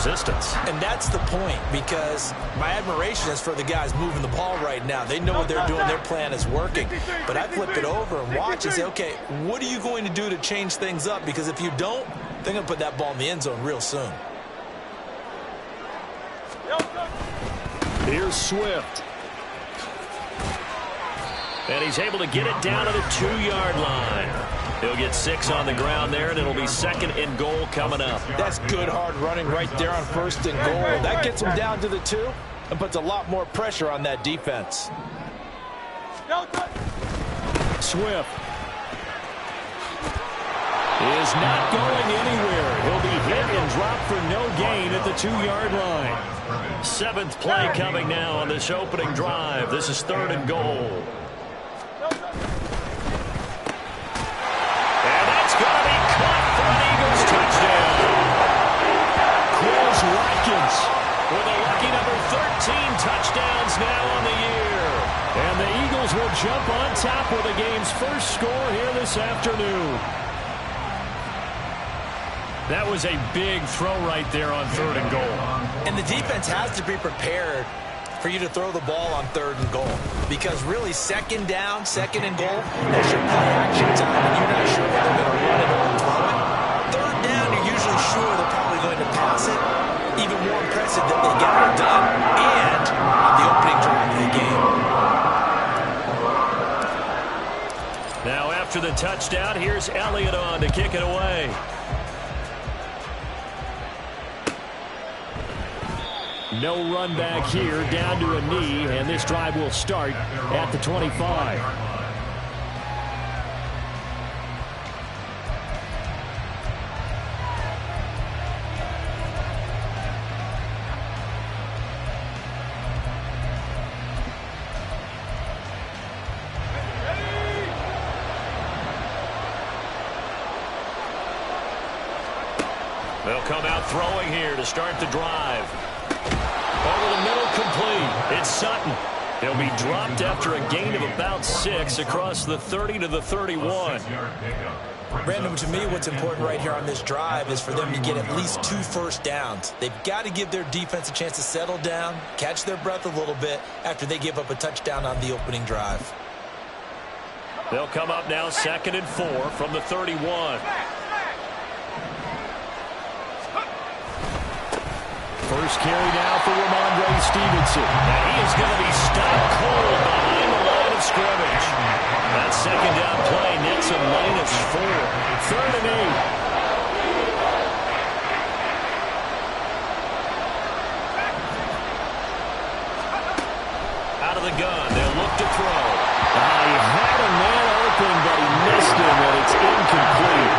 resistance. And that's the point, because my admiration is for the guys moving the ball right now. They know what they're doing. Their plan is working. But I flip it over and watch and say, okay, what are you going to do to change things up? Because if you don't, they're going to put that ball in the end zone real soon. Here's Swift. And he's able to get it down to the 2-yard line. He'll get 6 on the ground there, and it'll be 2nd and goal coming up. That's good hard running right there on 1st and goal. That gets him down to the 2 and puts a lot more pressure on that defense. Swift is not going anywhere. He'll be hit and dropped for no gain at the 2-yard line. 7th play coming now on this opening drive. This is 3rd and goal. And that's going to be caught for an Eagles touchdown. Chris Watkins with a lucky number 13 touchdowns now on the year. And the Eagles will jump on top with the game's first score here this afternoon. That was a big throw right there on 3rd and goal. And the defense has to be prepared for you to throw the ball on 3rd and goal. Because really, 2nd down, 2nd and goal, that's your play action time, and you're not sure whether they're going to run it or throw it. 3rd down, you're usually sure they're probably going to pass it. Even more impressive that they got it done, and on the opening drive of the game. Now after the touchdown, here's Elliott on to kick it away. No run back here, down to a knee, and this drive will start at the 25. They'll come out throwing here to start the drive. Over the middle, complete. It's Sutton. He'll be dropped after a gain of about 6 across the 30 to the 31. Brandon, to me, what's important right here on this drive is for them to get at least 2 first downs. They've got to give their defense a chance to settle down, catch their breath a little bit after they give up a touchdown on the opening drive. They'll come up now 2nd and 4 from the 31. First carry now for Ramondre Stevenson. And he is going to be stopped cold behind the line of scrimmage. That 2nd down play nets a -4. 3rd and 8. Out of the gun. They'll look to throw. He had a man open, but he missed him, and it's incomplete.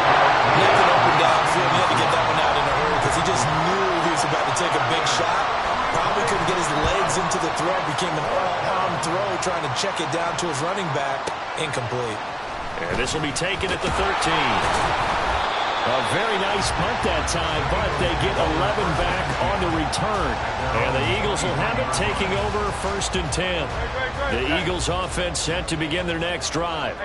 Nothing open downfield. He had to get that one out in a hurry because he just knew he was about to take a big shot. Probably couldn't get his legs into the throw. Became an all-arm throw trying to check it down to his running back. Incomplete. And this will be taken at the 13. A very nice punt that time, but they get 11 back on the return. And the Eagles will have it taking over 1st and 10. The Eagles offense set to begin their next drive.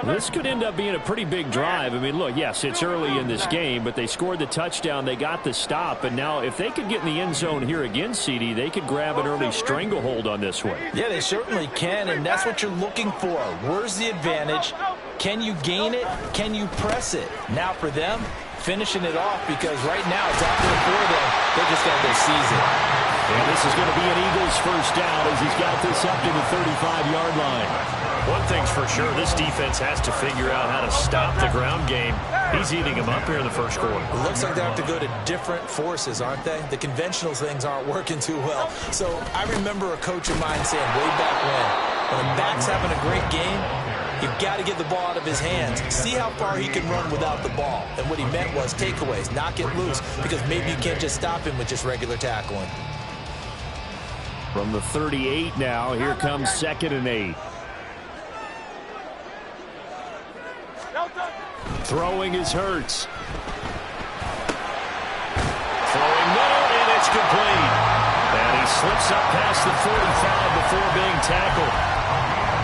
This could end up being a pretty big drive. I mean, look, yes, it's early in this game, but they scored the touchdown. They got the stop. And now if they could get in the end zone here again, CD, they could grab an early stranglehold on this one. Yeah, they certainly can, and that's what you're looking for. Where's the advantage? Can you gain it? Can you press it? Now for them, finishing it off, because right now it's out there for them. They just got to go seize it. And this is going to be an Eagles first down as he's got this up to the 35-yard line. One thing's for sure, this defense has to figure out how to stop the ground game. He's eating them up here in the first quarter. It looks like they have to go to different forces, aren't they? The conventional things aren't working too well. So I remember a coach of mine saying way back when a back's having a great game, you've got to get the ball out of his hands. See how far he can run without the ball. And what he meant was takeaways, knock it loose, because maybe you can't just stop him with just regular tackling. From the 38 now, here comes 2nd and 8. Throwing is Hurts. Throwing middle, and it's complete. And he slips up past the 45 before being tackled.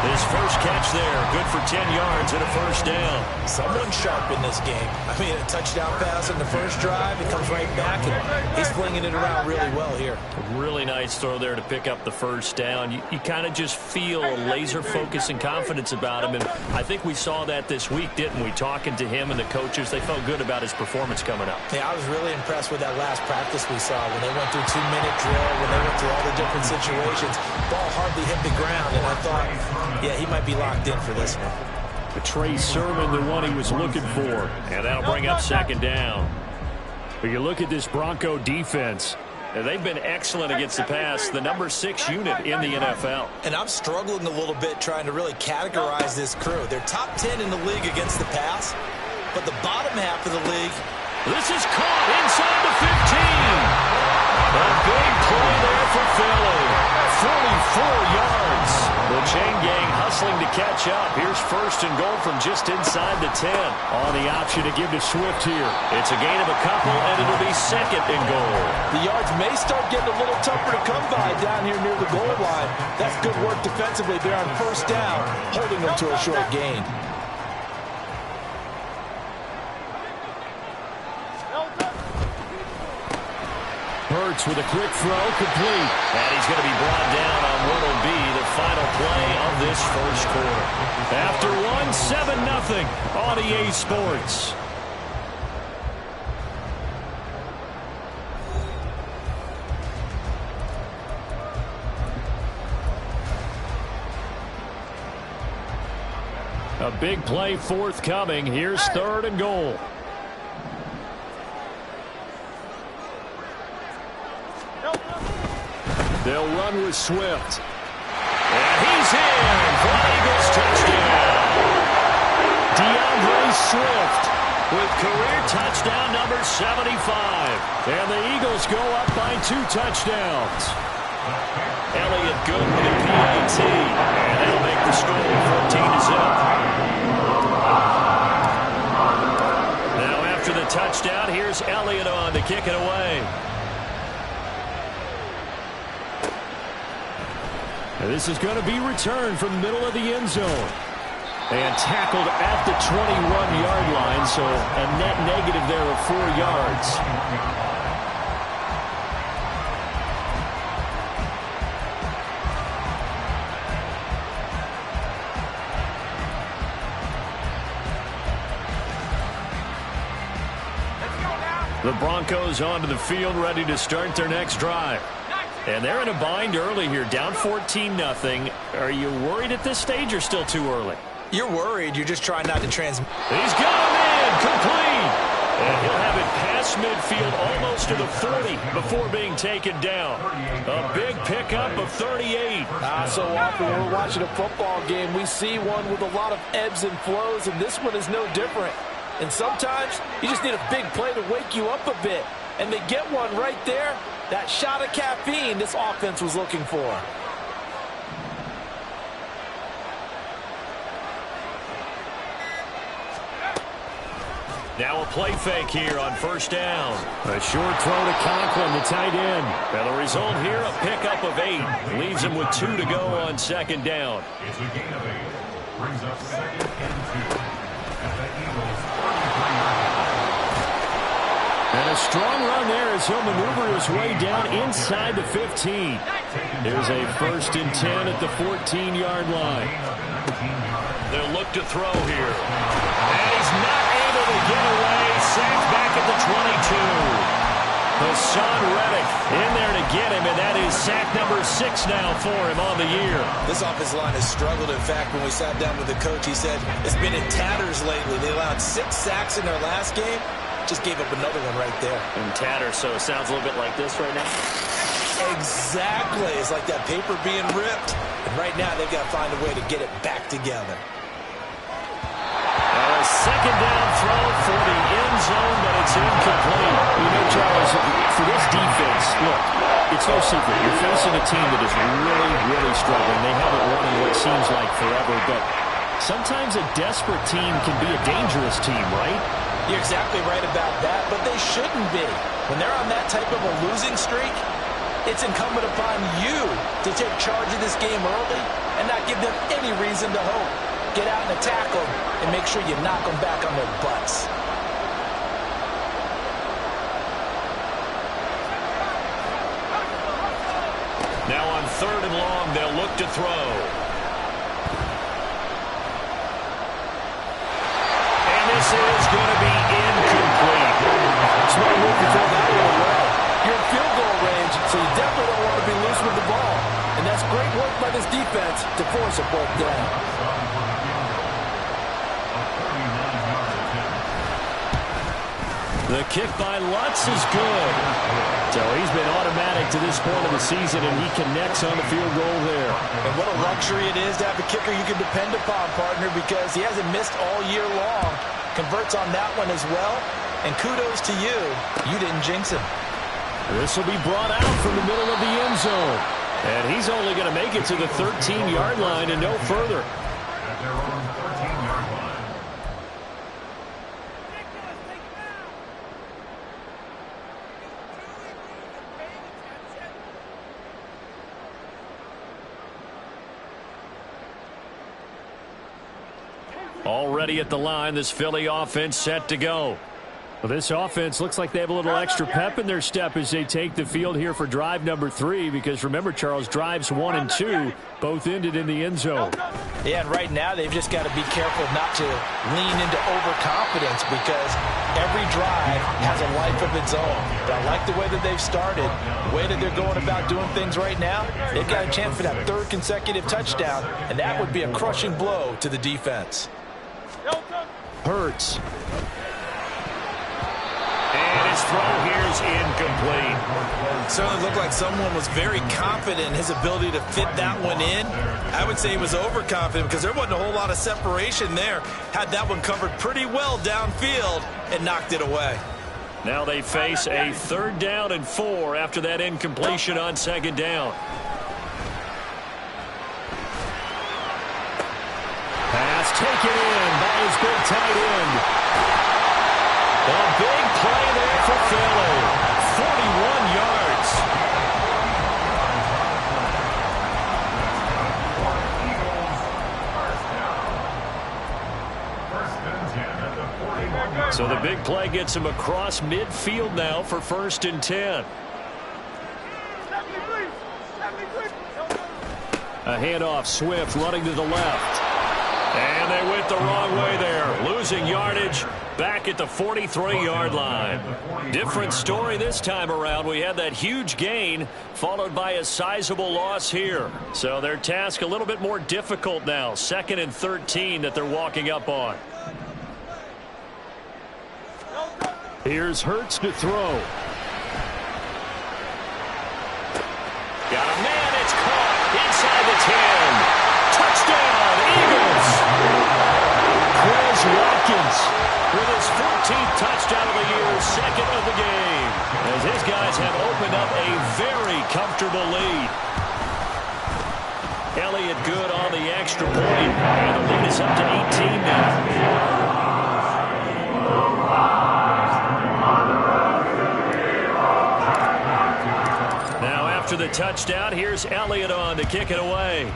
His first catch there, good for 10 yards and a first down. Someone sharp in this game. I mean, a touchdown pass in the first drive. It comes right back, and he's flinging it around really well here. A really nice throw there to pick up the first down. You kind of just feel a laser focus and confidence about him, and I think we saw that this week, didn't we? Talking to him and the coaches, they felt good about his performance coming up. Yeah, I was really impressed with that last practice we saw when they went through 2-minute drill, when they went through all the different situations. Ball hardly hit the ground, and I thought, yeah, he might be locked in for this one. A Trey Sermon, the one he was looking for, and that'll bring up second down. But you look at this Bronco defense, and they've been excellent against the pass, the number 6 unit in the NFL. And I'm struggling a little bit trying to really categorize this crew. They're top 10 in the league against the pass, but the bottom half of the league. This is caught inside the 15. A big play there for Philly. 44 yards. The chain gang hustling to catch up. Here's first and goal from just inside the 10. On the option to give to Swift here. It's a gain of a couple, and it'll be second and goal. The yards may start getting a little tougher to come by down here near the goal line. That's good work defensively there on first down, holding them to a short gain. Hurts with a quick throw, complete. And he's going to be brought down on what will be the final play of this first quarter. After one, 7-0 on EA Sports. A big play forthcoming. Here's third and goal. They'll run with Swift. And he's in for the Eagles touchdown. DeAndre Swift with career touchdown number 75. And the Eagles go up by 2 touchdowns. Elliott good with a PAT. And that'll make the score 14-0. Now after the touchdown, here's Elliott on to kick it away. And this is going to be returned from the middle of the end zone. And tackled at the 21-yard line, so a net negative there of 4 yards. The Broncos onto the field, ready to start their next drive. And they're in a bind early here, down 14-0. Are you worried at this stage or still too early? You're worried. You're just trying not to transmit. He's got him in, complete. And he'll have it past midfield, almost to the 40 before being taken down. A big pickup of 38. So often when we're watching a football game, we see one with a lot of ebbs and flows, and this one is no different. And sometimes you just need a big play to wake you up a bit. And they get one right there. That shot of caffeine this offense was looking for. Now a play fake here on first down. A short throw to Conklin, the tight end. And the result here, a pickup of 8. Leaves him with 2 to go on second down. It's a gain of 8. Brings up second and 2. At the Eagles. And a strong run there as he'll maneuver his way down inside the 15. There's a first and 10 at the 14-yard line. They'll look to throw here. And he's not able to get away. Sacked back at the 22. Hassan Reddick in there to get him, and that is sack number 6 now for him on the year. This offensive line has struggled. In fact, when we sat down with the coach, he said it's been in tatters lately. They allowed 6 sacks in their last game. Just gave up another one right there. In tatters, so it sounds a little bit like this right now. Exactly. It's like that paper being ripped. And right now, they've got to find a way to get it back together. A second down throw for the end zone, but it's incomplete. You know, Charles, for this defense, look, it's no secret. You're facing a team that is really, really struggling. They haven't won in what seems like forever, but sometimes a desperate team can be a dangerous team, right? You're exactly right about that, but they shouldn't be. When they're on that type of a losing streak, it's incumbent upon you to take charge of this game early and not give them any reason to hope. Get out and attack them and make sure you knock them back on their butts. Now on 3rd and long, they'll look to throw. And this is going to be incomplete. Smart move to throw that one away. You're in field goal range, so you definitely don't want to be loose with the ball. And that's great work by this defense to force a fourth down. The kick by Lutz is good. So he's been automatic to this point of the season, and he connects on the field goal there. And what a luxury it is to have a kicker you can depend upon, partner, because he hasn't missed all year long. Converts on that one as well. And kudos to you. You didn't jinx him. This will be brought out from the middle of the end zone. And he's only going to make it to the 13-yard line and no further. At their own 13-yard line. Already at the line, this Philly offense set to go. Well, this offense looks like they have a little extra pep in their step as they take the field here for drive number 3, because remember, Charles, drives 1 and 2 both ended in the end zone. Yeah, and right now they've just got to be careful not to lean into overconfidence, because every drive has a life of its own. But I like the way that they've started, the way that they're going about doing things right now. They've got a chance for that 3rd consecutive touchdown, and that would be a crushing blow to the defense. Hurts. And his throw here is incomplete. Certainly looked like someone was very confident in his ability to fit that one in. I would say he was overconfident because there wasn't a whole lot of separation there. Had that one covered pretty well downfield and knocked it away. Now they face a 3rd down and 4 after that incompletion on 2nd down. Pass taken in by his big tight end. A big play there for Philly. 41 yards. So the big play gets him across midfield now for 1st and 10. A handoff, Swift running to the left. And they went the wrong way there, losing yardage back at the 43-yard line. Different story this time around. We had that huge gain followed by a sizable loss here. So their task a little bit more difficult now. 2nd and 13 that they're walking up on. Here's Hurts to throw. Got a man, it's caught inside the 10. Touchdown, Eagles! Chris Watkins with his 14th touchdown of the year, 2nd of the game, as his guys have opened up a very comfortable lead. Elliott good on the extra point, and the lead is up to 18 now. Now after the touchdown, here's Elliott on to kick it away.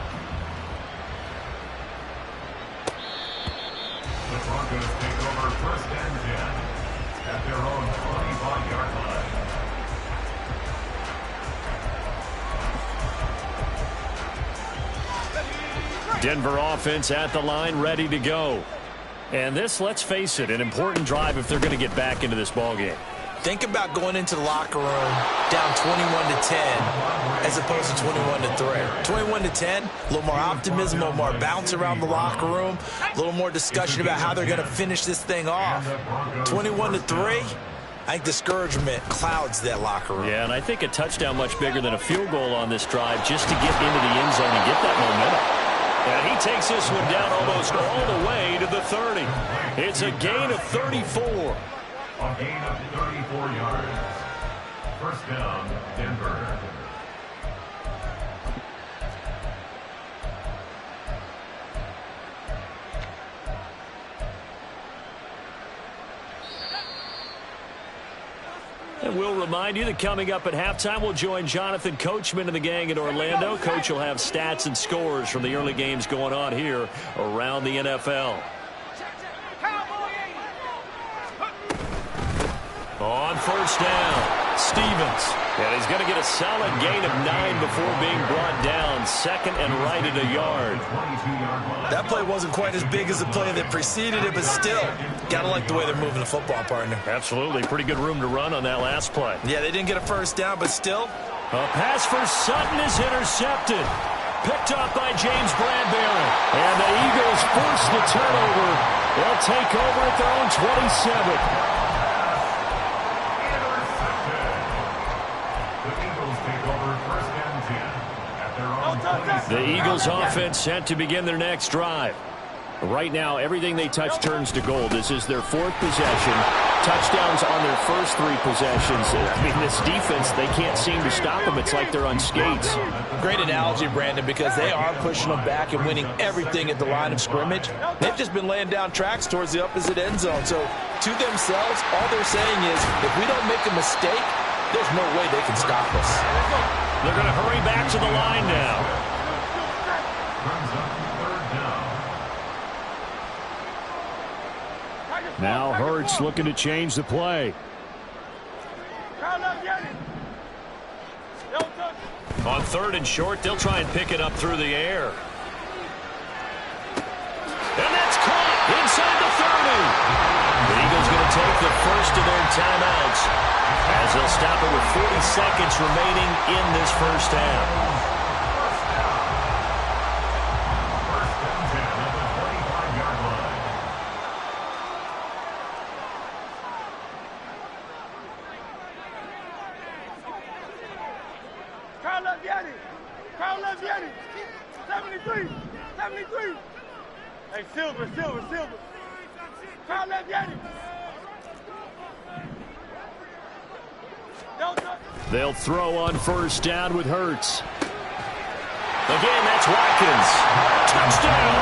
The Broncos take over 1st and 10 at their own 25-yard line. Denver offense at the line, ready to go. And this, let's face it, an important drive if they're going to get back into this ballgame. Think about going into the locker room down 21-10 as opposed to 21-3. 21-10, a little more optimism, a little more bounce around the locker room, a little more discussion about how they're going to finish this thing off. 21-3, I think discouragement clouds that locker room. Yeah, and I think a touchdown much bigger than a field goal on this drive just to get into the end zone and get that momentum. And he takes this one down almost all the way to the 30. It's a gain of 34. A gain of 34 yards. 1st down, Denver. And we'll remind you that coming up at halftime, we'll join Jonathan Coachman and the gang in Orlando. Coach will have stats and scores from the early games going on here around the NFL. On first down, Stevens. And he's going to get a solid gain of 9 before being brought down. Second and right at a yard. That play wasn't quite as big as the play that preceded it, but still, got to like the way they're moving the football, partner. Absolutely. Pretty good room to run on that last play. Yeah, they didn't get a first down, but still. A pass for Sutton is intercepted. Picked up by James Bradbury. And the Eagles force the turnover. They'll take over at their own 27. The Eagles offense set to begin their next drive. Right now, everything they touch turns to gold. This is their 4th possession. Touchdowns on their first 3 possessions. I mean, this defense, they can't seem to stop them. It's like they're on skates. Great analogy, Brandon, because they are pushing them back and winning everything at the line of scrimmage. They've just been laying down tracks towards the opposite end zone. So, to themselves, all they're saying is, if we don't make a mistake, there's no way they can stop us. They're going to hurry back to the line now. Now Hurts looking to change the play. On 3rd and short, they'll try and pick it up through the air. And that's caught inside the 30. The Eagles going to take the first of their timeouts as they'll stop it with 40 seconds remaining in this first half. Hey, Silver. Crowd left Yeti. They'll throw on first down with Hurts. Again, that's Watkins. Touchdown!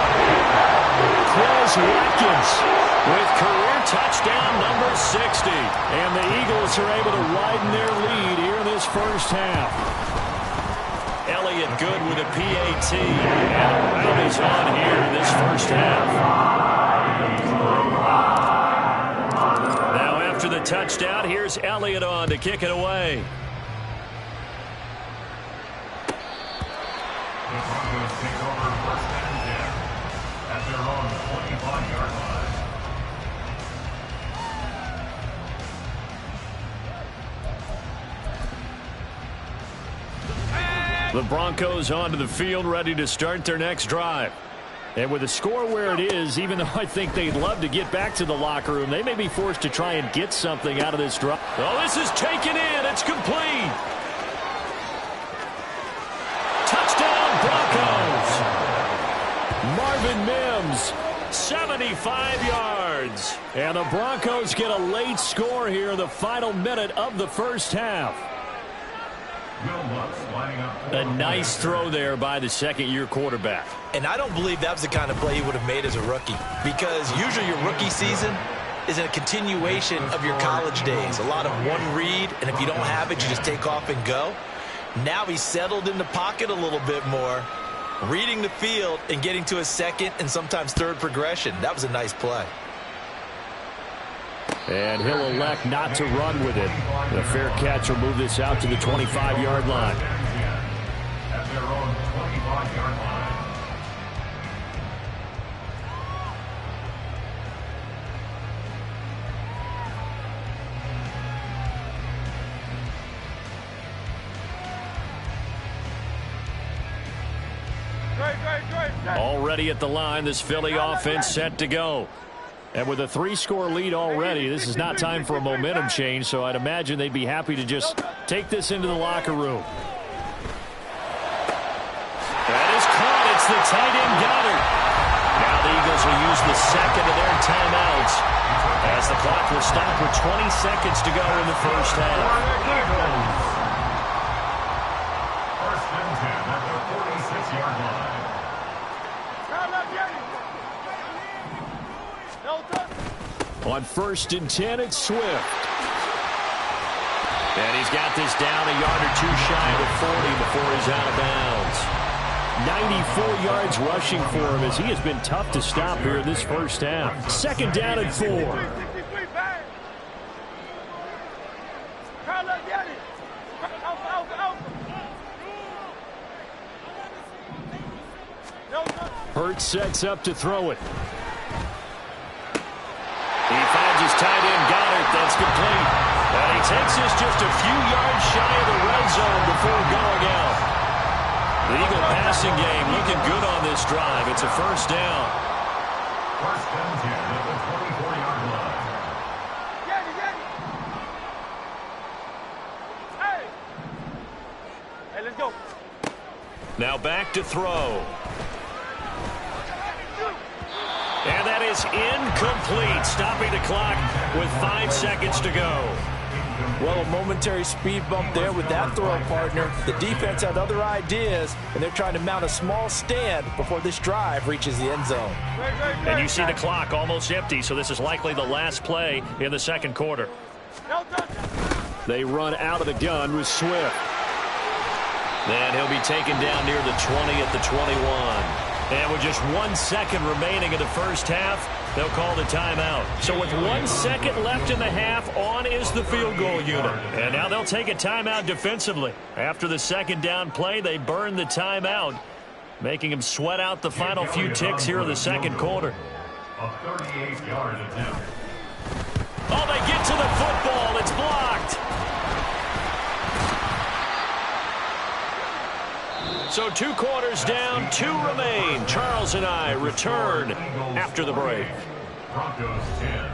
Quez Watkins with career touchdown number 60. And the Eagles are able to widen their lead here in this first half. Elliott good with a PAT. And a round is on here in this first half. Now after the touchdown, here's Elliott on to kick it away. The Broncos take over 1st and 10 at their own 25-yard line. The Broncos onto the field, ready to start their next drive. And with the score where it is, even though I think they'd love to get back to the locker room, they may be forced to try and get something out of this drive. Oh, this is taken in. It's complete. Touchdown, Broncos. Marvin Mims, 75 yards. And the Broncos get a late score here in the final minute of the first half. A nice throw there by the second-year quarterback. And I don't believe that was the kind of play he would have made as a rookie, because usually your rookie season is a continuation of your college days. A lot of one read, and if you don't have it, you just take off and go. Now he's settled in the pocket a little bit more, reading the field and getting to a second and sometimes third progression. That was a nice play. And he'll elect not to run with it. The fair catch will move this out to the 25-yard line. At their own 25-yard line. Already at the line, this Philly offense set to go. And with a 3-score lead already, this is not time for a momentum change, so I'd imagine they'd be happy to just take this into the locker room. That is caught. It's the tight end Goddard. Now the Eagles will use the second of their timeouts as the clock will stop with 20 seconds to go in the first half. 1st and 10 at the 46-yard line. On 1st and 10, it's Swift. And he's got this down a yard or two shy of the 40 before he's out of bounds. 94 yards rushing for him as he has been tough to stop here in this first half. Second down and 4. Hurts sets up to throw it. He finds his tight end, Goddard. That's complete. And he takes this just a few yards shy of the red zone before going out. The Eagle passing game looking good on this drive. It's a first down. First down 10 at the 24-yard line. Hey, let's go. Now back to throw. And that is incomplete, stopping the clock with 5 seconds to go. Well, a momentary speed bump there with that throw, partner. The defense had other ideas, and they're trying to mount a small stand before this drive reaches the end zone. And you see the clock almost empty, so this is likely the last play in the second quarter. They run out of the gun with Swift. Then he'll be taken down near the 20 at the 21. And with just 1 second remaining in the first half, they'll call the timeout. So with 1 second left in the half, on is the field goal unit. And now they'll take a timeout defensively. After the second down play, they burn the timeout, making them sweat out the final few ticks here in the second quarter. A 38-yard attempt. Oh, they get to the football. It's blocked. So 2 quarters down, 2 remain. Charles and I return after the break. Broncos 10.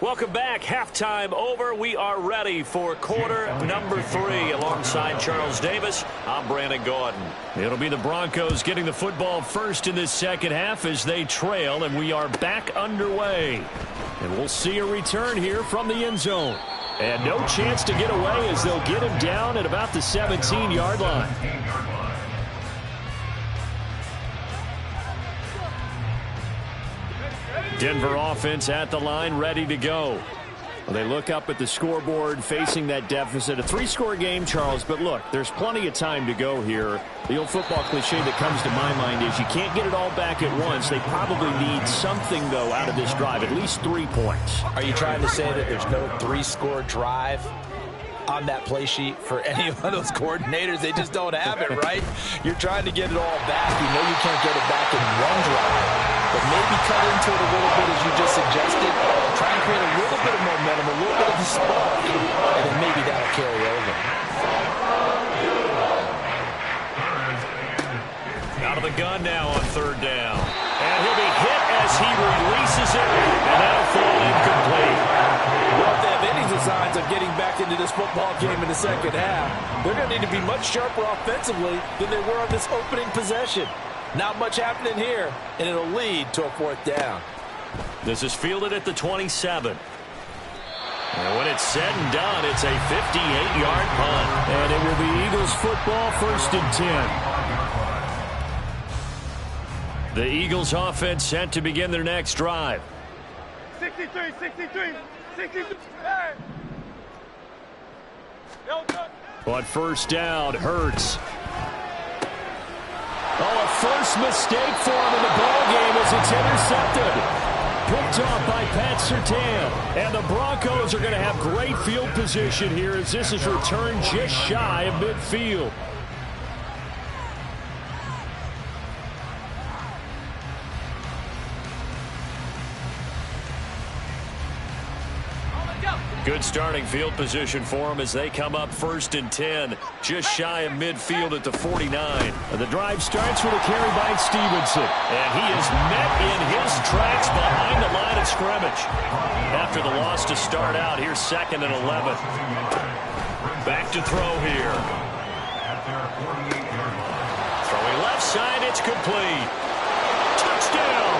Welcome back. Halftime over. We are ready for quarter number 3. Alongside Charles Davis, I'm Brandon Gordon. It'll be the Broncos getting the football first in this second half as they trail, and we are back underway. And we'll see a return here from the end zone. And no chance to get away as they'll get him down at about the 17-yard line. Denver offense at the line, ready to go. Well, they look up at the scoreboard, facing that deficit. A 3-score game, Charles, but look, there's plenty of time to go here. The old football cliche that comes to my mind is you can't get it all back at once. They probably need something, though, out of this drive, at least 3 points. Are you trying to say that there's no 3-score drive on that play sheet for any of those coordinators? They just don't have it, right? You're trying to get it all back. You know you can't get it back in one drive. But maybe cut into it a little bit, as you just suggested. Try and create a little bit of momentum, a little bit of a spark, and then maybe that'll carry over. Out of the gun now on 3rd down. And he'll be hit as he releases it, and that'll fall incomplete. Well, if they have any designs of getting back into this football game in the second half, they're going to need to be much sharper offensively than they were on this opening possession. Not much happening here, and it'll lead to a 4th down. This is fielded at the 27. And when it's said and done, it's a 58-yard punt. And it will be Eagles football, 1st and 10. The Eagles offense set to begin their next drive. 63, 63, 63. Hey. On 1st down, Hurts. Oh, a first mistake for him in the ball game as it's intercepted. Picked off by Pat Surtain. And the Broncos are going to have great field position here as this is returned just shy of midfield. Good starting field position for them as they come up 1st and 10, just shy of midfield at the 49. And the drive starts with a carry by Stevenson. And he is met in his tracks behind the line of scrimmage. After the loss to start out, here's 2nd and 11. Back to throw here. Throwing left side, it's complete. Touchdown!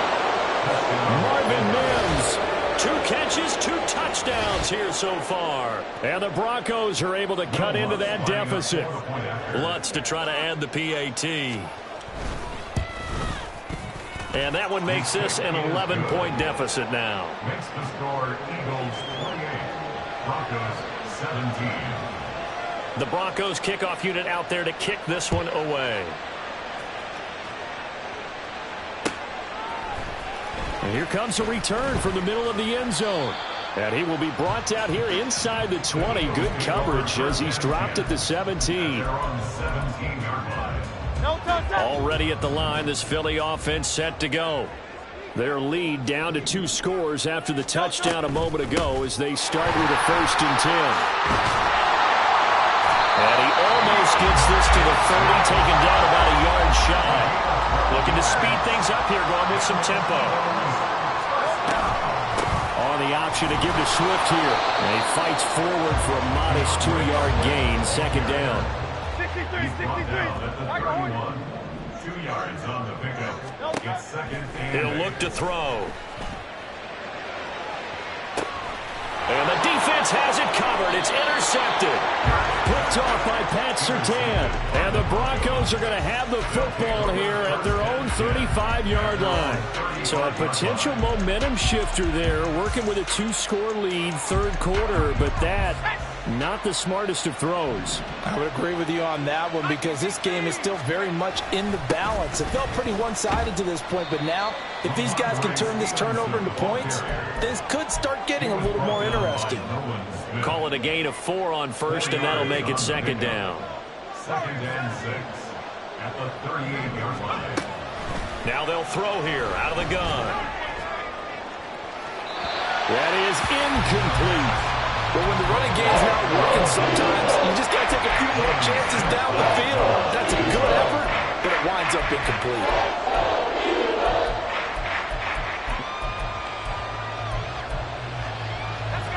Marvin Mims. 2 catches, 2 touchdowns here so far. And the Broncos are able to cut into that deficit. Lutz to try to add the PAT. And that one makes this an 11-point deficit now. Makes the score Eagles 28, Broncos 17. The Broncos kickoff unit out there to kick this one away. And here comes a return from the middle of the end zone. And he will be brought down here inside the 20. Good coverage as he's dropped at the 17. They're on the 17-yard line. Already at the line, this Philly offense set to go. Their lead down to 2 scores after the touchdown a moment ago as they start with a 1st and 10. And he almost gets this to the 30, taken down about a yard shy. Looking to speed things up here, going with some tempo. On the option to give to Swift here. And he fights forward for a modest 2-yard gain, 2nd down. 63, 63. Down at the 31. 2 yards on the pickup. It's 2nd and He'll look to throw. And the defense has it covered. It's intercepted. Picked off by Pat Surtain. And the Broncos are going to have the football here at their own 35-yard line. So a potential momentum shifter there, working with a 2-score lead, 3rd quarter. But that, not the smartest of throws. I would agree with you on that one because this game is still very much in the balance. It felt pretty one-sided to this point, but now if these guys can turn this turnover into points, this could start getting a little more interesting. Call it a gain of 4 on 1st, and that'll make it 2nd down. 2nd and 6 at the 38-yard line. Now they'll throw here out of the gun. That is incomplete. But when the running game's not working sometimes, you just got to take a few more chances down the field. That's a good effort, but it winds up incomplete.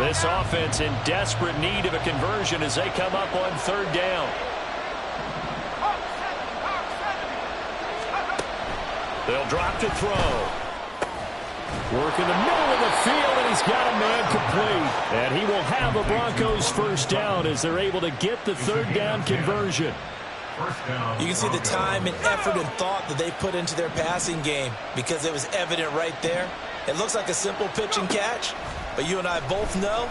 This offense in desperate need of a conversion as they come up on 3rd down. They'll drop to throw. Work in the middle of the field, and he's got a man complete. And he will have a Broncos 1st down as they're able to get the 3rd down conversion. You can see the time and effort and thought that they put into their passing game because it was evident right there. It looks like a simple pitch and catch, but you and I both know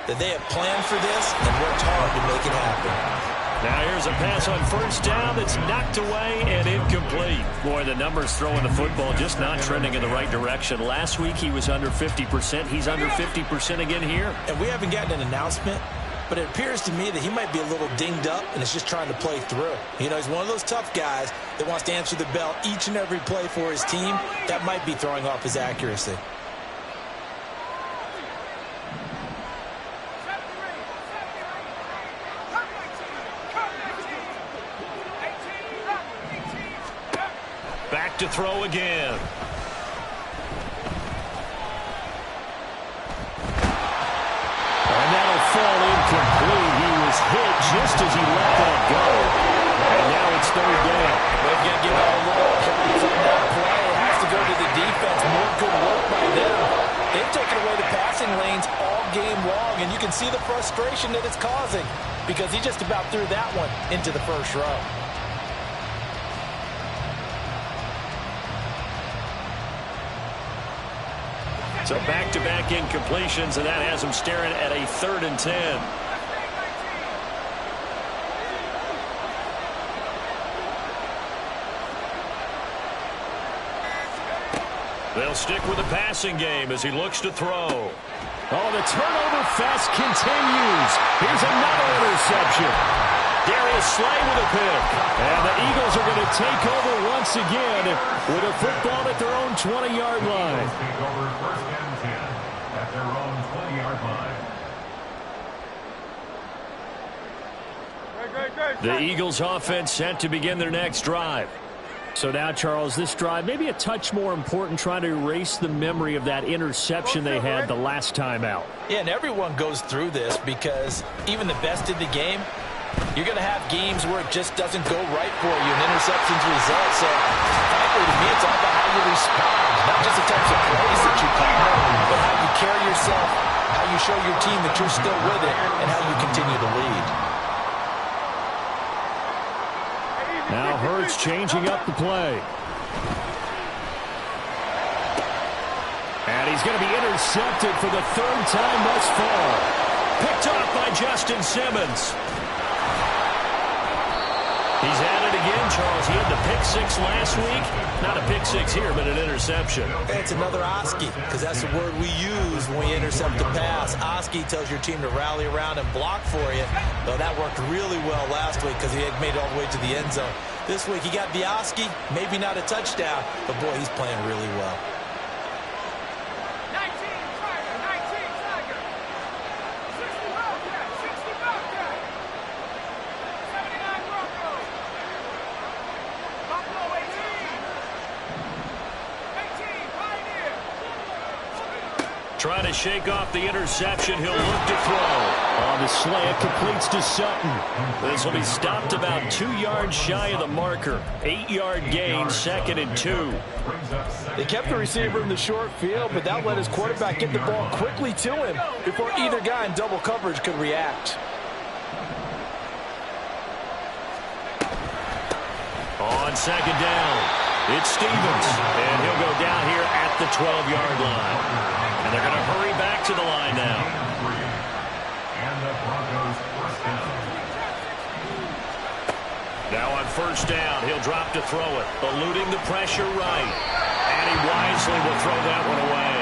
that they have planned for this and worked hard to make it happen. Now here's a pass on 1st down that's knocked away and incomplete. Boy, the numbers throwing the football just not trending in the right direction. Last week he was under 50%. He's under 50% again here. And we haven't gotten an announcement, but it appears to me that he might be a little dinged up and is just trying to play through. You know, he's one of those tough guys that wants to answer the bell each and every play for his team. That might be throwing off his accuracy. Back to throw again. And that'll fall incomplete. He was hit just as he let that go. And now it's 3rd down. They've got to give out a little praise on that play. It has to go to the defense. More good work by them. They've taken away the passing lanes all game long, and you can see the frustration that it's causing because he just about threw that one into the 1st row. So back-to-back incompletions, and that has him staring at a 3rd and 10. They'll stick with the passing game as he looks to throw. Oh, the turnover fest continues. Here's another interception. Darius Slay with a pick. And the Eagles are going to take over once again with a football at their own 20-yard line. Eagles take over 1st and 10 at their own 20-yard line. The Eagles offense set to begin their next drive. So now, Charles, this drive maybe a touch more important, trying to erase the memory of that interception they had the last time out. Yeah, and everyone goes through this because even the best in the game, you're going to have games where it just doesn't go right for you, and interceptions result. So, frankly, to me, it's all about how you respond, not just the types of plays that you call, but how you carry yourself, how you show your team that you're still with it, and how you continue to lead. Now Hurts changing up the play. he's going to be intercepted for the third time thus far. Picked off by Justin Simmons. He's at it again, Charles. He had the pick six last week. Not a pick six here, but an interception. It's another Oski, because that's the word we use when we intercept the pass. Oski tells your team to rally around and block for you. Though that worked really well last week because he had made it all the way to the end zone. This week he got the Oski, maybe not a touchdown, but boy, he's playing really well. 19 Tiger, 19 Tiger. 60 Wildcat, 60 Wildcat. 79 Broncos. Buffalo 18. 18 Pioneer. Trying to shake off the interception. He'll look to throw. On the slant, completes to Sutton. This will be stopped about 2 yards shy of the marker. 8-yard gain, 2nd and 2. They kept the receiver in the short field, but that let his quarterback get the ball quickly to him before either guy in double coverage could react. On 2nd down, it's Stevens. And he'll go down here at the 12-yard line. And they're going to hurry back to the line now. And the Broncos first down. Now on 1st down, he'll drop to throw it. Eluding the pressure right. And he wisely will throw that one away.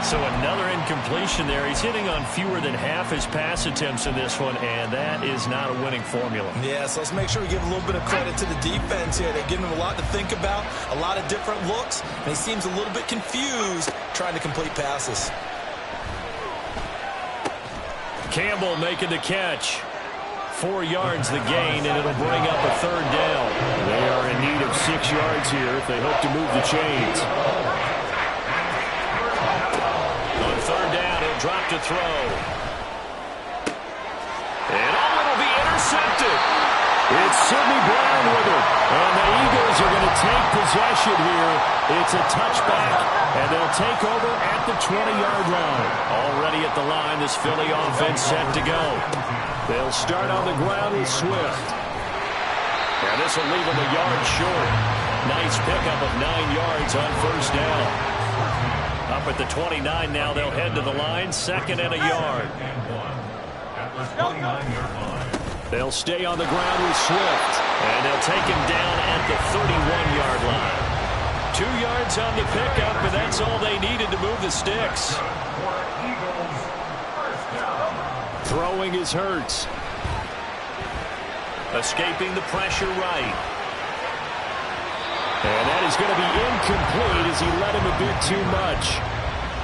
So another incompletion there. He's hitting on fewer than half his pass attempts in this one, and that is not a winning formula. Yeah, so let's make sure we give a little bit of credit to the defense here. They're giving him a lot to think about, a lot of different looks, and he seems a little bit confused trying to complete passes. Campbell making the catch. 4 yards the gain, and it'll bring up a 3rd down. They are in need of 6 yards here if they hope to move the chains. On 3rd down, he'll drop to throw. And it'll be intercepted. It's Sidney Brown with it. And the Eagles are going to take possession here. It's a touchback, and they'll take over at the 20-yard line. Already at the line, this Philly offense set to go. They'll start on the ground with Swift. And this will leave them a yard short. Nice pickup of 9 yards on 1st down. Up at the 29 now, they'll head to the line, 2nd and a yard. At the 29-yard line. They'll stay on the ground with Swift. And they'll take him down at the 31-yard line. 2 yards on the pickup, and that's all they needed to move the sticks. For Eagles, first down. Throwing is Hurts. Escaping the pressure right. And that is going to be incomplete as he let him a bit too much.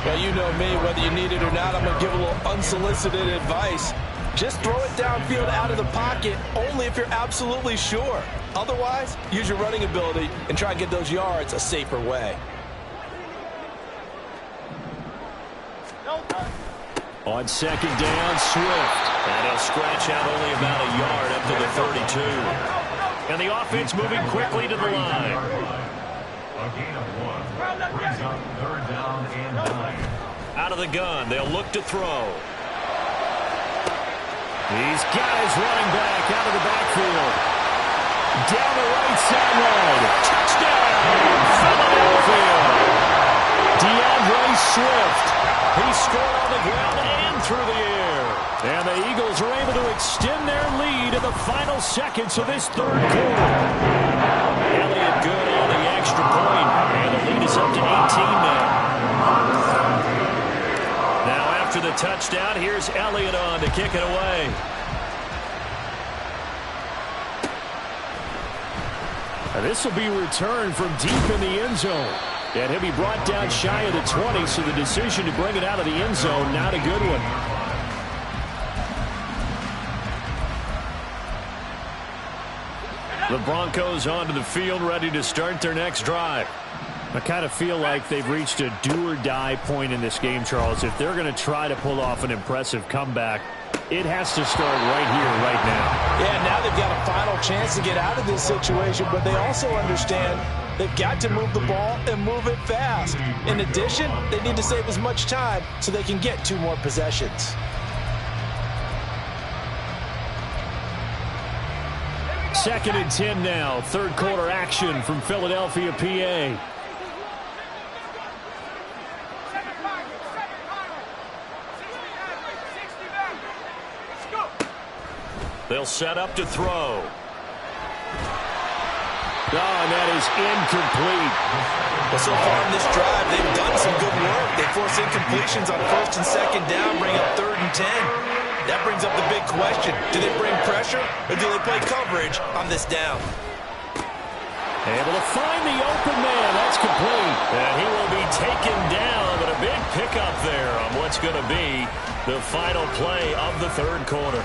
Well, you know me, whether you need it or not, I'm going to give a little unsolicited advice. Just throw it downfield out of the pocket only if you're absolutely sure. Otherwise, use your running ability and try and get those yards a safer way. On 2nd down, Swift. And he'll scratch out only about a yard up to the 32. And the offense moving quickly to the line. A gain of 1 brings up 3rd down and 9. Out of the gun, they'll look to throw. He's got his running back out of the backfield. Down the right sideline. Touchdown! Philadelphia! DeAndre Swift. He scored on the ground and through the air. And the Eagles are able to extend their lead in the final seconds of this 3rd quarter. Elliott good on the extra point. And the lead is up to 18 now. Now after the touchdown, here's Elliott on to kick it away. And this will be returned from deep in the end zone. And he'll be brought down shy of the 20, so the decision to bring it out of the end zone, not a good one. The Broncos onto the field, ready to start their next drive. I kind of feel like they've reached a do-or-die point in this game, Charles. If they're going to try to pull off an impressive comeback, it has to start right here, right now. Yeah, now they've got a final chance to get out of this situation, but they also understand they've got to move the ball and move it fast. In addition, they need to save as much time so they can get 2 more possessions. Second and 10 now. 3rd quarter action from Philadelphia, PA. They'll set up to throw. Oh, and that is incomplete. Well, so far in this drive, they've done some good work. They force incompletions on 1st and 2nd down, bring up 3rd and 10. That brings up the big question. Do they bring pressure, or do they play coverage on this down? Able to find the open man. That's complete. And he will be taken down, but a big pickup there on what's going to be the final play of the 3rd quarter.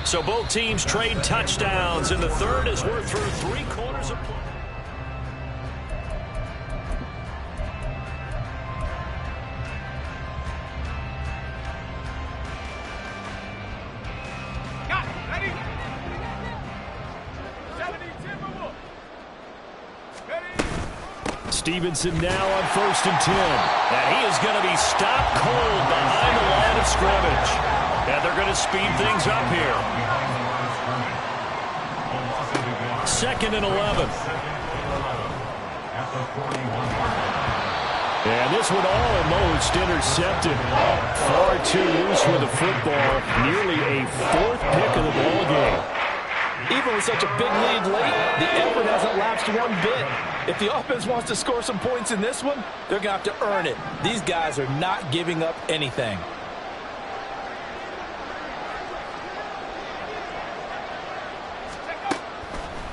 So both teams trade touchdowns in the 3rd as we're through 3 quarters of play. Got it. Ready? 70-10 move. Ready? Stevenson now on 1st and 10. And he is going to be stopped cold behind the line of scrimmage. And they're going to speed things up here. 2nd and 11. And this one almost intercepted. Far too loose with the football. Nearly a 4th pick of the ball game. Even with such a big lead late, the effort hasn't lapsed one bit. If the offense wants to score some points in this one, they're going to have to earn it. These guys are not giving up anything.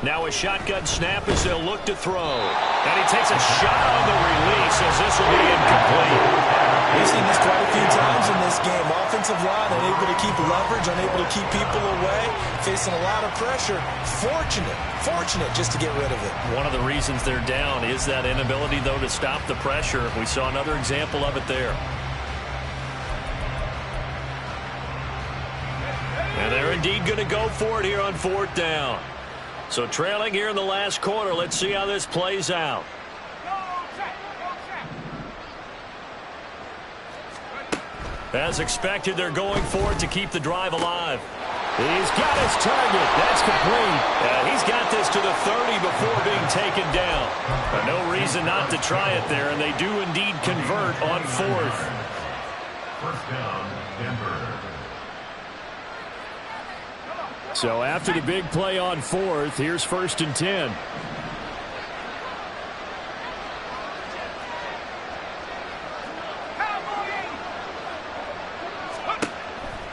Now a shotgun snap as they'll look to throw. And he takes a shot on the release as this will be incomplete. We've seen this quite a few times in this game. Offensive line unable to keep leverage, unable to keep people away, facing a lot of pressure. Fortunate just to get rid of it. One of the reasons they're down is that inability, though, to stop the pressure. We saw another example of it there. And they're indeed going to go for it here on 4th down. So trailing here in the last quarter, let's see how this plays out. As expected, they're going for it to keep the drive alive. He's got his target. That's complete. And he's got this to the 30 before being taken down. But no reason not to try it there, and they do indeed convert on 4th. 1st down, Denver. So after the big play on 4th, here's 1st and 10.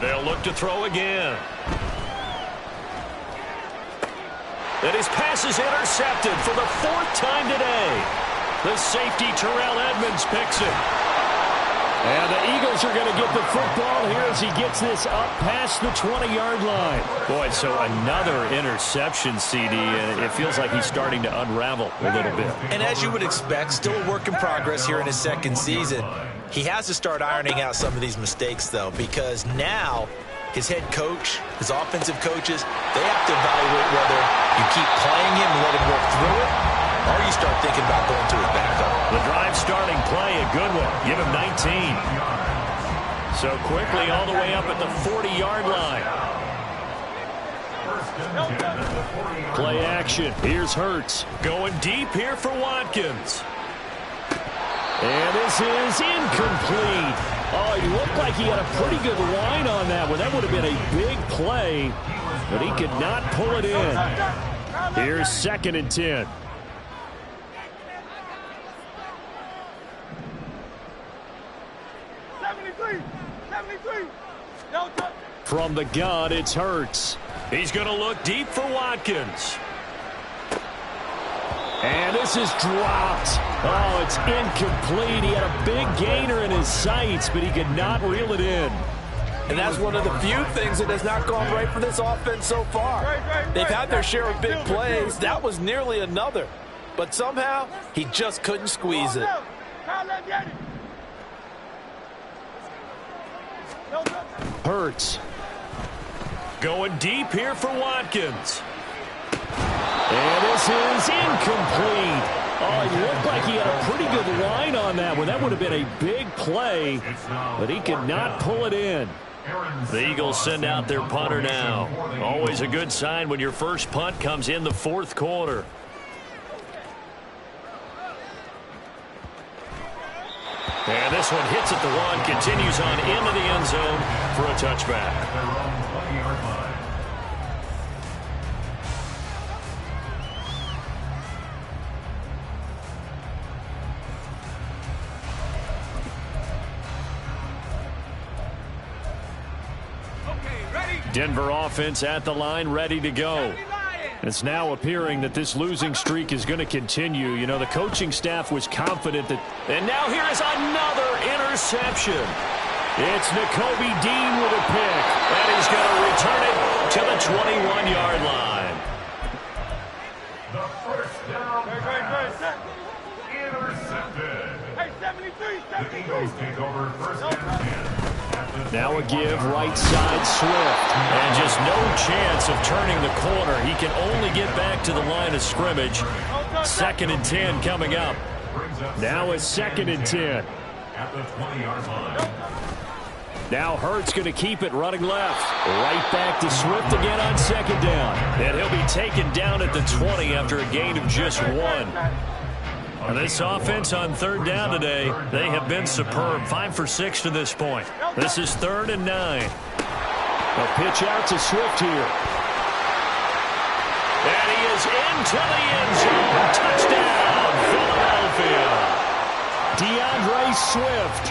They'll look to throw again. And his pass is intercepted for the 4th time today. The safety, Terrell Edmonds, picks it. And the Eagles are going to get the football here as he gets this up past the 20-yard line. Boy, so another interception, CD, and it feels like he's starting to unravel a little bit. And as you would expect, still a work in progress here in his 2nd season. He has to start ironing out some of these mistakes, though, because now his head coach, his offensive coaches, they have to evaluate whether you keep playing him and let him work through it, or you start thinking about going to his backup. The drive starting play, a good one. Give him 19. So quickly all the way up at the 40-yard line. Play action. Here's Hurts. Going deep here for Watkins. And this is incomplete. Oh, he looked like he had a pretty good line on that one. That would have been a big play, but he could not pull it in. Here's 2nd and 10. From the gun, it's Hurts. He's going to look deep for Watkins. And this is dropped. Oh, it's incomplete. He had a big gainer in his sights, but he could not reel it in. And that's one of the few things that has not gone right for this offense so far. They've had their share of big plays. That was nearly another. But somehow, he just couldn't squeeze it. Hurts. Going deep here for Watkins. And this is incomplete. Oh, he looked like he had a pretty good line on that one. That would have been a big play, but he could not pull it in. The Eagles send out their punter now. Always a good sign when your first punt comes in the 4th quarter. And this one hits at the 1, continues on into the end zone for a touchback. At their own 20-yard line. Okay, ready? Denver offense at the line, ready to go. It's now appearing that this losing streak is going to continue. You know, the coaching staff was confident that... And now here is another interception. It's Nakobe Dean with a pick, and he's going to return it to the 21-yard line. The first down pass. Intercepted. Hey, 73, The Eagles take over first and 10. Now a give, right side Swift. And just no chance of turning the corner. He can only get back to the line of scrimmage. 2nd and 10 coming up. Now it's 2nd and 10. At the 20-yard line. Now Hurts going to keep it running left. Right back to Swift again on 2nd down. And he'll be taken down at the 20 after a gain of just 1. And this offense on 3rd down today, they have been superb. 5 for 6 to this point. This is 3rd and 9. A pitch out to Swift here. And he is into the end zone. Touchdown, Philadelphia. DeAndre Swift,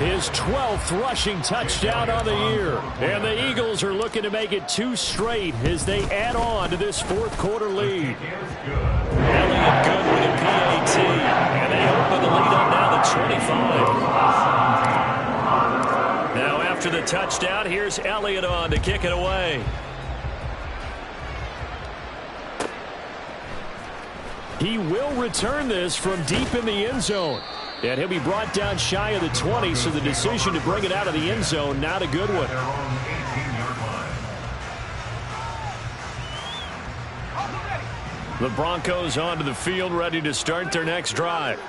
his 12th rushing touchdown on the year. And the Eagles are looking to make it 2 straight as they add on to this 4th quarter lead. Elliott good with a PAT. And they open the lead up now to 25. Now after the touchdown, here's Elliott on to kick it away. He will return this from deep in the end zone. And he'll be brought down shy of the 20, so the decision to bring it out of the end zone, not a good one. Their own 18-yard line. The Broncos onto the field, ready to start their next drive.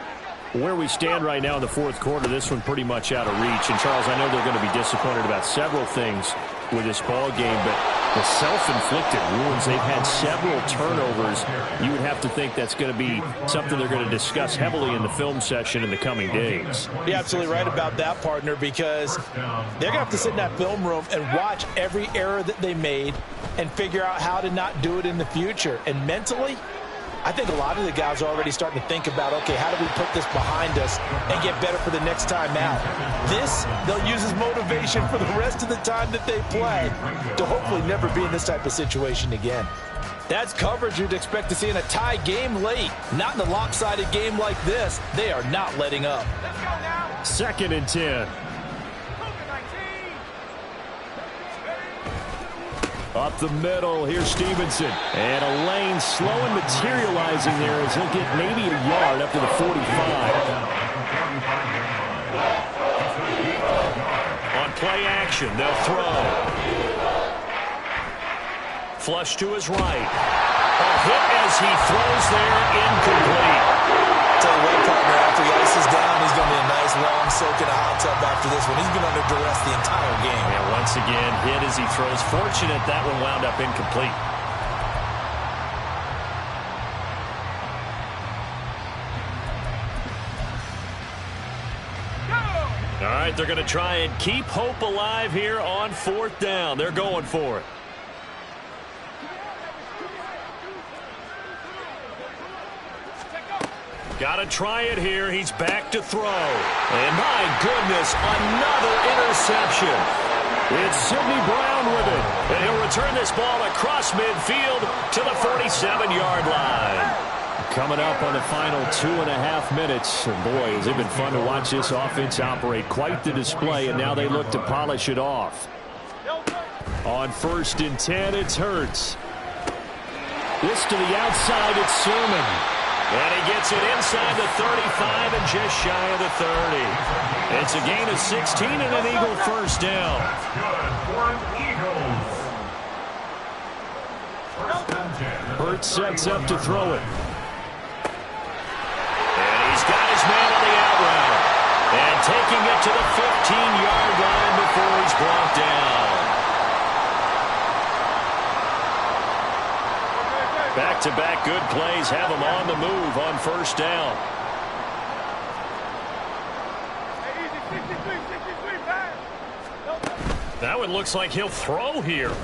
Where we stand right now in the 4th quarter, this one pretty much out of reach. And, Charles, I know they're going to be disappointed about several things with this ball game, but the self-inflicted wounds, they've had several turnovers. You would have to think that's going to be something they're going to discuss heavily in the film session in the coming days. You're absolutely right about that, partner, because they're going to have to sit in that film room and watch every error that they made and figure out how to not do it in the future. And mentally, I think a lot of the guys are already starting to think about, okay, how do we put this behind us and get better for the next time out? This, they'll use as motivation for the rest of the time that they play to hopefully never be in this type of situation again. That's coverage you'd expect to see in a tie game late. Not in a lopsided game like this. They are not letting up. Let's go now. 2nd and 10. Up the middle, here's Stevenson. And a lane slow and materializing there as he'll get maybe a yard up to the 45. On play action, they'll throw. Flush to his right. A hit as he throws there, incomplete. Tell you what, partner, after the ice is down, he's going to be a nice long soak in a hot tub after this one. He's been under duress the entire game. And once again, hit as he throws. Fortunate that one wound up incomplete. All right, they're going to try and keep hope alive here on 4th down. They're going for it. Got to try it here. He's back to throw. And my goodness, another interception. It's Sidney Brown with it. And he'll return this ball across midfield to the 47-yard line. Coming up on the final 2.5 minutes. And boy, has it been fun to watch this offense operate. Quite the display, and now they look to polish it off. On 1st and 10, it's Hurts. This to the outside, it's Sermon. And he gets it inside the 35 and just shy of the 30. It's a gain of 16 and an Eagle first down. That's good for an Eagles. First and 10. Hurts sets up to throw it. And he's got his man on the out route. And taking it to the 15-yard line before he's brought down. Back-to-back good plays have him on the move on 1st down. Now it looks like he'll throw here.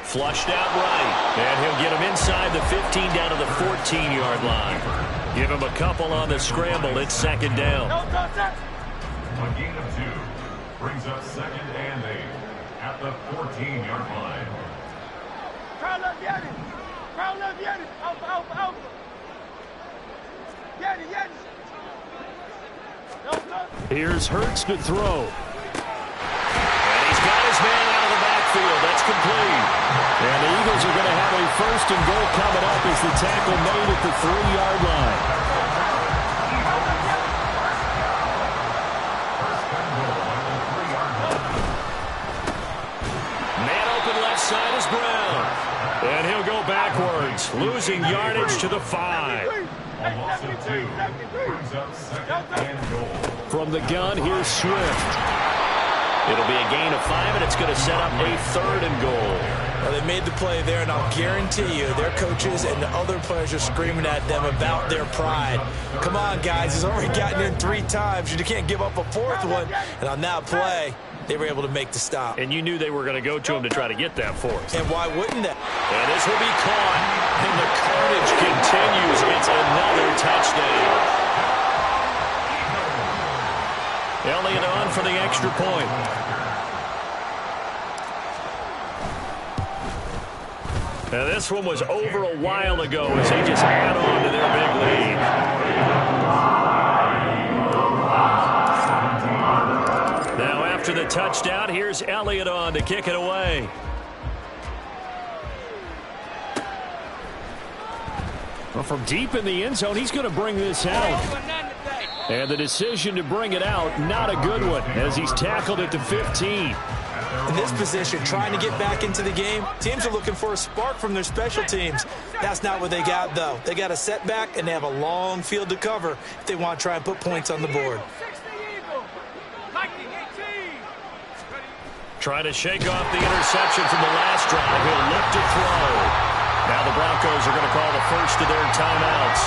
Flushed out right. And he'll get him inside the 15 down to the 14-yard line. Give him a couple on the scramble. It's second down. A gain of 2 brings up second and 8 at the 14-yard line. Here's Hurts to throw. And he's got his man out of the backfield. That's complete. And the Eagles are going to have a first and goal coming up as the tackle made at the 3-yard line. Man open left side is Brown. And he'll go backwards, losing yardage to the 5. A loss of 2 brings up second and goal. From the gun, here's Swift. It'll be a gain of 5, and it's going to set up a 3rd and goal. Well, they made the play there, and I'll guarantee you their coaches and the other players are screaming at them about their pride. Come on, guys. He's already gotten in 3 times. You can't give up a 4th one. And on that play, they were able to make the stop. And you knew they were going to go to him to try to get that 4th. And why wouldn't they? And this will be caught. And the carnage continues. It's another touchdown. Elliott on for the extra point. Now this one was over a while ago as they just add on to their big lead. Now after the touchdown, here's Elliott on to kick it away. Well, from deep in the end zone, he's going to bring this out. And the decision to bring it out, not a good one, as he's tackled at the 15. In this position, trying to get back into the game, teams are looking for a spark from their special teams. That's not what they got, though. They got a setback, and they have a long field to cover if they want to try and put points on the board. Trying to shake off the interception from the last drive. He'll look to throw. Now the Broncos are going to call the first of their timeouts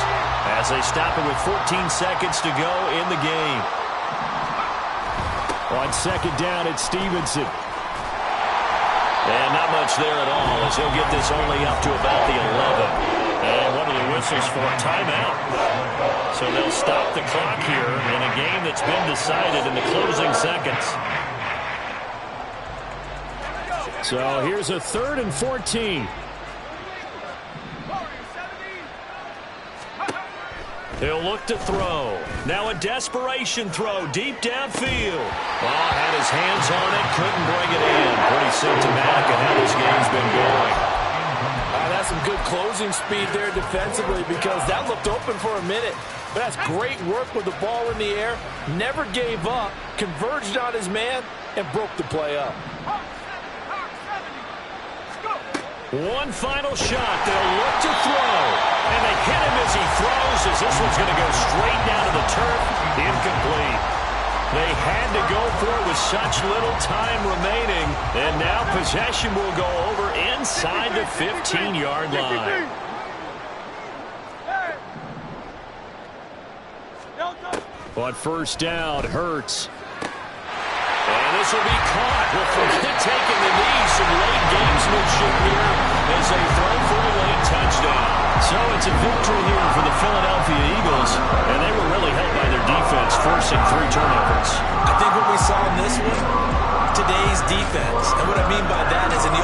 as they stop it with 14 seconds to go in the game. On second down, it's Stevenson. And not much there at all as he'll get this only up to about the 11. And one of the whistles for a timeout. So they'll stop the clock here in a game that's been decided in the closing seconds. So here's a 3rd and 14. He'll look to throw. Now a desperation throw deep downfield. Oh, had his hands on it, couldn't bring it in. Pretty symptomatic of how this game's been going. That's some good closing speed there defensively because that looked open for a minute. But that's great work with the ball in the air. Never gave up, converged on his man, and broke the play up. One final shot. They'll look to throw. And they hit him as he throws as this one's going to go straight down to the turf. Incomplete. They had to go for it with such little time remaining. And now possession will go over inside the 15-yard line. On first down, Hurts. And this will be caught. Well, forget taking the knee. Some late gamesmanship here as they throw for a late touchdown. So it's a victory here for the Philadelphia Eagles. And they were really helped by their defense, forcing 3 turnovers. I think what we saw in this one, today's defense. And what I mean by that is in the